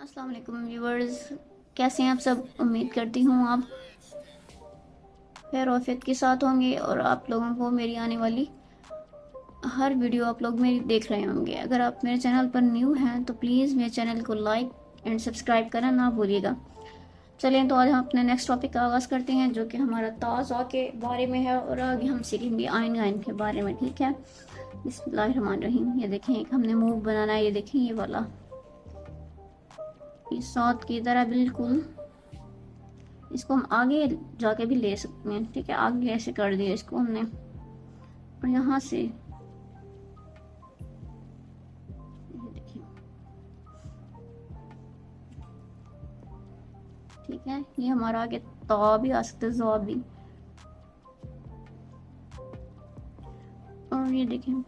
अस्सलाम वालेकुम व्यूवर्स, कैसे हैं आप सब। उम्मीद करती हूँ आप खैर औफियत के साथ होंगे और आप लोगों को मेरी आने वाली हर वीडियो आप लोग मेरी देख रहे होंगे। अगर आप मेरे चैनल पर न्यू हैं तो प्लीज़ मेरे चैनल को लाइक एंड सब्सक्राइब करना ना भूलिएगा। चलें तो आज हम अपने नेक्स्ट टॉपिक का आगाज़ करते हैं, जो कि हमारा ताज़ा के बारे में है और आगे हम सीखेंगे आइन गाइन के बारे में। ठीक है, बिस्मिल्लाहिर्रहमानिर्रहीम। ये देखें, एक हमने मूव बनाना है। ये देखें, ये वाला इस साथ की तरह बिल्कुल इसको हम आगे जाके भी ले सकते हैं। ठीक है, आगे ऐसे कर दिया इसको हमने और यहाँ से ये देखिए। ठीक है, ये हमारा आगे ता भी आ सकता है, ज़ा भी। और ये देखें,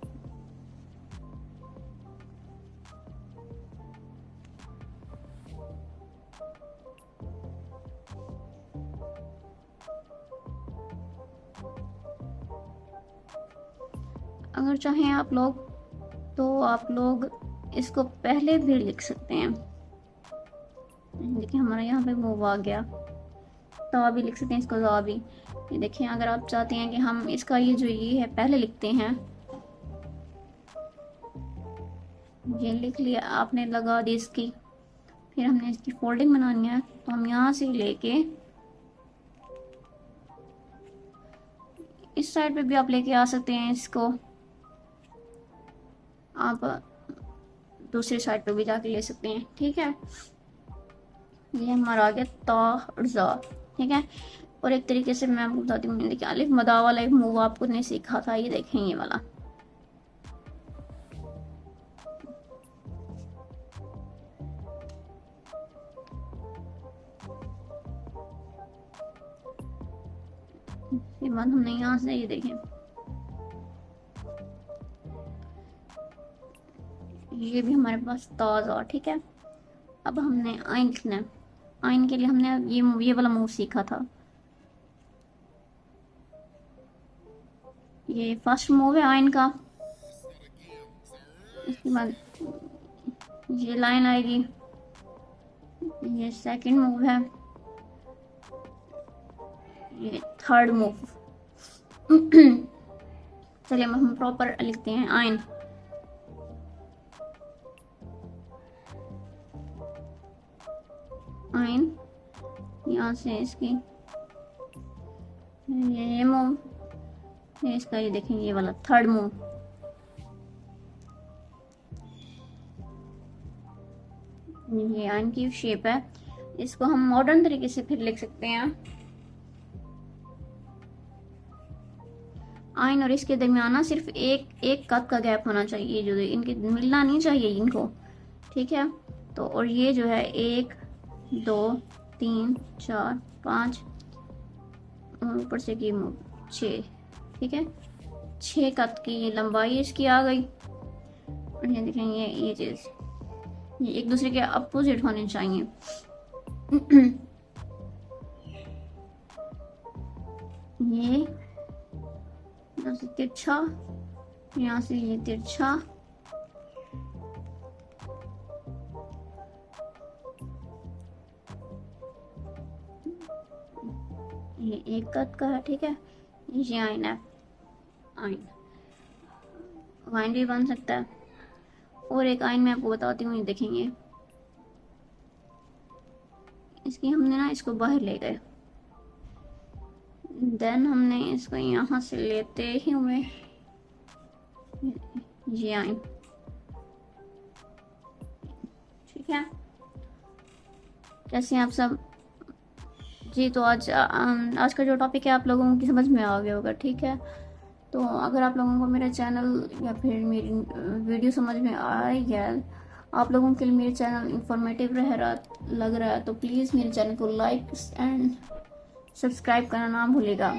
अगर चाहें आप लोग तो आप लोग इसको पहले भी लिख सकते हैं। देखिए, हमारा यहाँ पे मूव आ गया, तो भी लिख सकते हैं इसको, ज़ा भी। ये देखें, अगर आप चाहते हैं कि हम इसका ये जो ये है पहले लिखते हैं, ये लिख लिया आपने, लगा दी इसकी। फिर हमने इसकी फोल्डिंग बनानी है, तो हम यहाँ से लेके इस साइड पे भी आप लेके आ सकते हैं इसको। आप दूसरी साइड पे भी जाके ले सकते हैं। ठीक है, ये हमारा आ गया ता और ज़ा। ठीक है, और एक तरीके से मैं आपको बताती हूँ। देखिए, अलिफ मदा वाला एक मूव आपको नहीं सीखा था, ये देखें, ये वाला। ये बात हमने यहाँ से, ये देखें, ये भी हमारे पास ताज़ा। ठीक है, अब हमने आइन लिखना है। आइन के लिए हमने ये वाला मूव सीखा था। ये फर्स्ट मूव है आइन का। इसके बाद ये लाइन आएगी, ये सेकंड मूव है, ये थर्ड मूव। चलिए हम प्रॉपर लिखते हैं आइन। आइन यहाँ से इसकी ये मूव, ये इसका, ये देखें, ये वाला थर्ड मूव। ये आइन की शेप है। इसको हम मॉडर्न तरीके से फिर लिख सकते हैं। आइन और इसके दरमियान ना सिर्फ एक कद का गैप होना चाहिए, जो इनके मिलना नहीं चाहिए इनको। ठीक है, तो और ये जो है 1 2 3 4 5 और ऊपर से की 6। ठीक है, 6 कद की ये लंबाई इसकी आ गई। और ये देखेंगे, ये चीज ये एक दूसरे के अपोजिट होने चाहिए। ये यहाँ से तिरछा, यहाँ से ये तिरछा, ये एक कद का है। ठीक है, ये आइन है, आइन वाइन भी बन सकता है। और एक आइन मैं आपको बताती हूँ, ये देखेंगे, इसकी हमने ना इसको बाहर ले गए, देन हमने इसको यहाँ से लेते ही हुए ये आइन। ठीक है, कैसे हैं आप सब जी। तो आज का जो टॉपिक है आप लोगों की समझ में आ गया होगा। ठीक है, तो अगर आप लोगों को मेरा चैनल या फिर मेरी वीडियो समझ में आई है, आप लोगों के लिए मेरा चैनल इंफॉर्मेटिव लग रहा है, तो प्लीज़ मेरे चैनल को लाइक एंड सब्सक्राइब करना ना भूलिएगा।